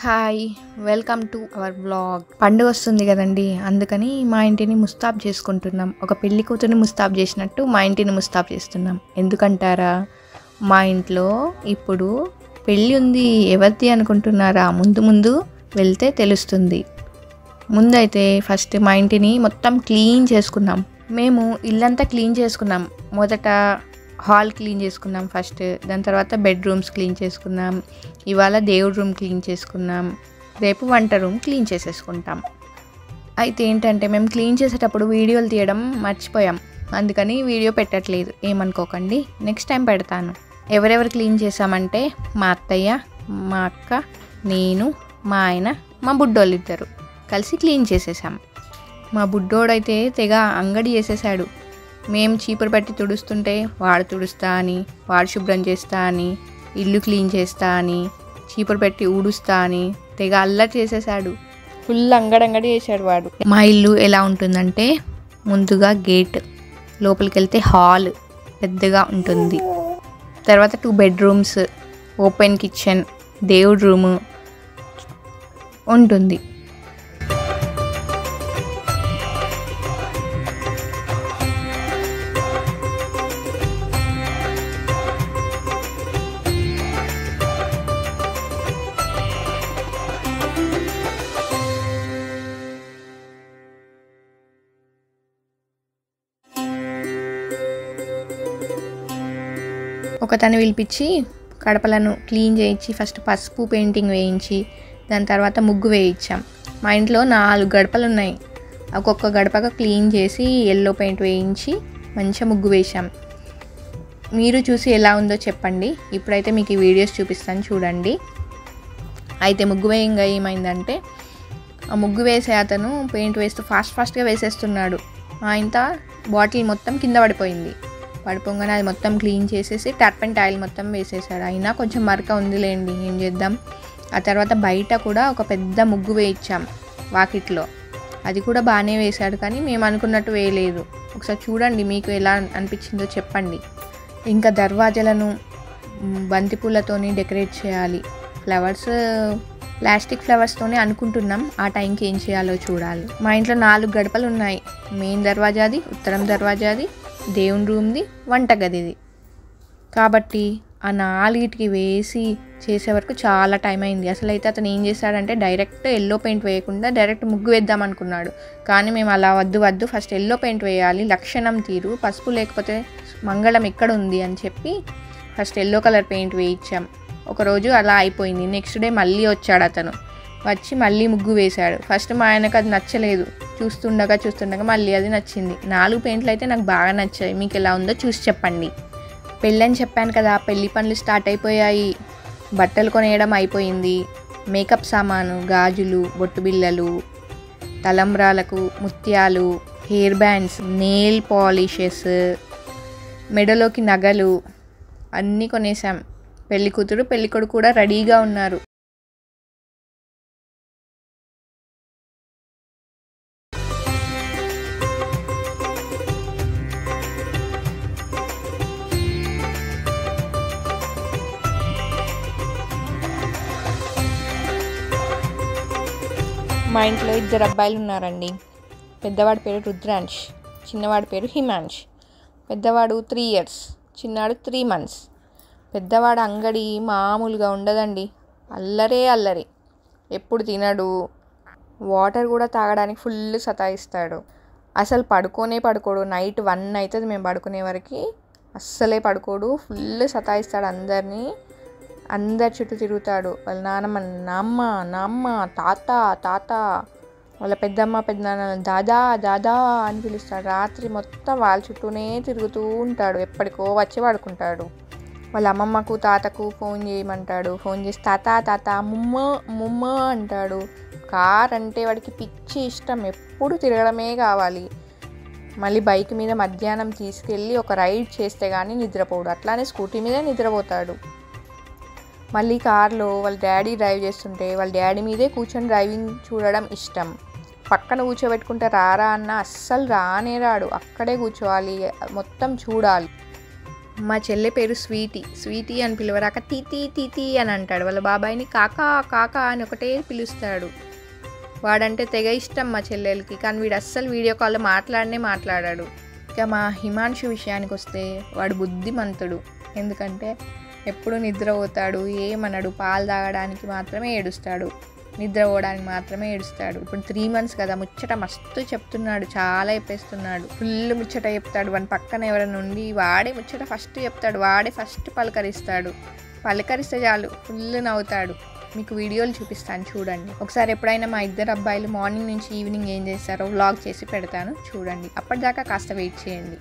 Hi welcome to our vlog. పండుగ వస్తుంది కదండి, అందుకని మా ఇంటిని ముస్తాబ్ చేసుకుంటున్నాం. ఒక పెళ్లి కూతురిని ముస్తాబ్ చేసినట్టు మా ఇంటిని ముస్తాబ్ చేస్తున్నాం. ఎందుకంటారా, మా ఇంట్లో ఇప్పుడు పెళ్ళి ఉంది. ఎవరిది అనుకుంటున్నారా? ముందు వెళ్తే తెలుస్తుంది. ముందైతే ఫస్ట్ మా ఇంటిని మొత్తం క్లీన్ చేసుకున్నాం. మేము ఇల్లంతా క్లీన్ చేసుకున్నాం. మొదట హాల్ క్లీన్ చేసుకున్నాం ఫస్ట్. దాని తర్వాత బెడ్రూమ్స్ క్లీన్ చేసుకున్నాం. ఇవాళ దేవుడి రూమ్ క్లీన్ చేసుకున్నాం. రేపు వంట రూమ్ క్లీన్ చేసేసుకుంటాం. అయితే ఏంటంటే మేము క్లీన్ చేసేటప్పుడు వీడియోలు తీయడం మర్చిపోయాం. అందుకని వీడియో పెట్టట్లేదు, ఏమనుకోకండి. నెక్స్ట్ టైం పెడతాను. ఎవరెవరు క్లీన్ చేసామంటే మా అత్తయ్య, మా అక్క, నేను, మా ఆయన, మా బుడ్డోళ్ళు ఇద్దరు కలిసి క్లీన్ చేసేసాం. మా బుడ్డోడైతే తెగ అంగడి చేసేసాడు. మేము చీపురు పెట్టి తుడుస్తుంటే వాడు తుడుస్తా అని, వాడు శుభ్రం చేస్తా అని, ఇల్లు క్లీన్ చేస్తా అని, చీపురు పెట్టి ఊడుస్తా అని తెగ అల్లరి చేసేసాడు. ఫుల్ అంగడి చేశాడు వాడు. మా ఇల్లు ఎలా ఉంటుందంటే, ముందుగా గేట్, లోపలికి వెళ్తే హాల్ పెద్దగా ఉంటుంది. తర్వాత 2 బెడ్రూమ్స్, ఓపెన్ కిచెన్, దేవుడి రూము ఉంటుంది. ఒకతను పిలిపించి గడపలను క్లీన్ చేయించి ఫస్ట్ పసుపు పెయింటింగ్ వేయించి దాని తర్వాత ముగ్గు వేయించాం. మా ఇంట్లో 4 గడపలు ఉన్నాయి. ఒక్కొక్క గడపగా క్లీన్ చేసి ఎల్లో పెయింట్ వేయించి మంచిగా ముగ్గు వేసాం. మీరు చూసి ఎలా ఉందో చెప్పండి. ఇప్పుడైతే మీకు ఈ వీడియోస్ చూపిస్తాను, చూడండి. అయితే ముగ్గు వేయంగా ఏమైందంటే, ఆ ముగ్గు వేసే అతను పెయింట్ వేస్తూ ఫాస్ట్గా వేసేస్తున్నాడు. ఇంత బాటిల్ మొత్తం కింద పడిపోగానే అది మొత్తం క్లీన్ చేసేసి ట్యాప్ అండ్ టైల్ మొత్తం వేసేసాడు. అయినా కొంచెం మరక ఉందిలేండి, ఏం చేద్దాం. ఆ తర్వాత బయట కూడా ఒక పెద్ద ముగ్గు వేయించాం వాకిట్లో. అది కూడా బాగానే వేశాడు, కానీ మేము అనుకున్నట్టు వేయలేదు. ఒకసారి చూడండి, మీకు ఎలా అనిపించిందో చెప్పండి. ఇంకా దర్వాజాలను బంతిపూలతోని డెకరేట్ చేయాలి. ఫ్లవర్స్, ప్లాస్టిక్ ఫ్లవర్స్తోనే అనుకుంటున్నాం. ఆ టైంకి ఏం చేయాలో చూడాలి. మా ఇంట్లో 4 గడపలు ఉన్నాయి. మెయిన్ దర్వాజాది, ఉత్తరం దర్వాజాది, దేవుని రూమ్ది, వంటగదిది. కాబట్టి ఆ 4టికి వేసి చేసే వరకు చాలా టైం అయింది. అసలు అయితే అతను ఏం చేశాడంటే, డైరెక్ట్ ఎల్లో పెయింట్ వేయకుండా డైరెక్ట్ ముగ్గు వేద్దాం అనుకున్నాడు. కానీ మేము అలా వద్దు ఫస్ట్ ఎల్లో పెయింట్ వేయాలి, లక్షణం తీరు, పసుపు లేకపోతే మంగళం ఎక్కడ ఉంది అని చెప్పి ఫస్ట్ ఎల్లో కలర్ పెయింట్ వేయించాం. ఒకరోజు అలా అయిపోయింది. నెక్స్ట్ డే మళ్ళీ వచ్చాడు అతను. వచ్చి మళ్ళీ ముగ్గు వేశాడు. ఫస్ట్ మా ఆయనకు అది నచ్చలేదు. చూస్తుండగా మళ్ళీ అది నచ్చింది. 4 పెయింట్లు అయితే నాకు బాగా నచ్చాయి. మీకు ఎలా ఉందో చూసి చెప్పండి. పెళ్ళని చెప్పాను కదా, పెళ్లి పనులు స్టార్ట్ అయిపోయాయి. బట్టలు కొనేయడం అయిపోయింది. మేకప్ సామాను, గాజులు, బొట్టు బిళ్ళలు, తలంబ్రాలకు ముత్యాలు, హెయిర్ బ్యాండ్స్, నెయిల్ పాలిషెస్, మెడలోకి నగలు అన్నీ కొనేసాం. పెళ్లి కూతురు పెళ్లి కొడుకు కూడా రెడీగా ఉన్నారు. మా ఇంట్లో 2 అబ్బాయిలు ఉన్నారండి. పెద్దవాడి పేరు రుద్రాంశ్, చిన్నవాడి పేరు హిమాంశ్. పెద్దవాడు 3 years, చిన్నాడు 3 months. పెద్దవాడు అంగడి మామూలుగా ఉండదండి. అల్లరి. ఎప్పుడు తినడు. వాటర్ కూడా తాగడానికి ఫుల్ సతాయిస్తాడు. అసలు పడుకోడు. నైట్ 1 అవుతుంది మేము పడుకునే వరకు. అస్సలే పడుకోడు. ఫుల్ సతాయిస్తాడు అందరినీ. అందరి చుట్టూ తిరుగుతాడు. వాళ్ళ నాన్నమ్మ, తాత, వాళ్ళ పెద్దమ్మ, పెద్దనాన్న దాదా అని పిలుస్తాడు. రాత్రి మొత్తం వాళ్ళ చుట్టూనే తిరుగుతూ ఉంటాడు. ఎప్పటికో వచ్చి పడుకుంటాడు. వాళ్ళ అమ్మమ్మకు, తాతకు ఫోన్ చేయమంటాడు. ఫోన్ చేసి తాత ముమ్మ అంటాడు. కార్ అంటే వాడికి పిచ్చి ఇష్టం. ఎప్పుడు తిరగడమే కావాలి. మళ్ళీ బైక్ మీద మధ్యాహ్నం తీసుకెళ్ళి ఒక రైడ్ చేస్తే కానీ నిద్రపోడు. అట్లానే స్కూటీ మీద నిద్రపోతాడు. మళ్ళీ కార్లో వాళ్ళ డాడీ డ్రైవ్ చేస్తుంటే వాళ్ళ డాడీ మీదే కూర్చొని డ్రైవింగ్ చూడడం ఇష్టం. పక్కన కూర్చోబెట్టుకుంటే రారా అన్న అస్సలు రానే రాడు. అక్కడే కూర్చోవాలి, మొత్తం చూడాలి. మా చెల్లె పేరు స్వీటీ. స్వీటీ అని పిలవరాక తీతీ తీతీ అని అంటాడు. వాళ్ళ బాబాయిని కాకా కాకా అని ఒకటే పిలుస్తాడు. వాడంటే తెగ ఇష్టం మా చెల్లెలకి. కానీ వీడు అస్సలు వీడియో కాల్లో మాట్లాడాడు. ఇక మా హిమాంశు విషయానికి వస్తే వాడు బుద్ధిమంతుడు. ఎందుకంటే ఎప్పుడు నిద్రపోతాడు, ఏమనడు. పాలు తాగడానికి మాత్రమే ఏడుస్తాడు, నిద్రపోవడానికి మాత్రమే ఏడుస్తాడు. ఇప్పుడు 3 months కదా, ముచ్చట మస్తు చెప్తున్నాడు, చాలా చెప్పేస్తున్నాడు. ఫుల్ ముచ్చట చెప్తాడు. వాని పక్కన ఎవరైనా ఉండి వాడే ముచ్చట ఫస్ట్ చెప్తాడు, వాడే ఫస్ట్ పలకరిస్తే చాలు ఫుల్ నవ్వుతాడు. మీకు వీడియోలు చూపిస్తాను చూడండి ఒకసారి. ఎప్పుడైనా మా ఇద్దరు అబ్బాయిలు మార్నింగ్ నుంచి ఈవినింగ్ ఏం చేస్తారో వ్లాగ్ చేసి పెడతాను చూడండి. అప్పటిదాకా కాస్త వెయిట్ చేయండి.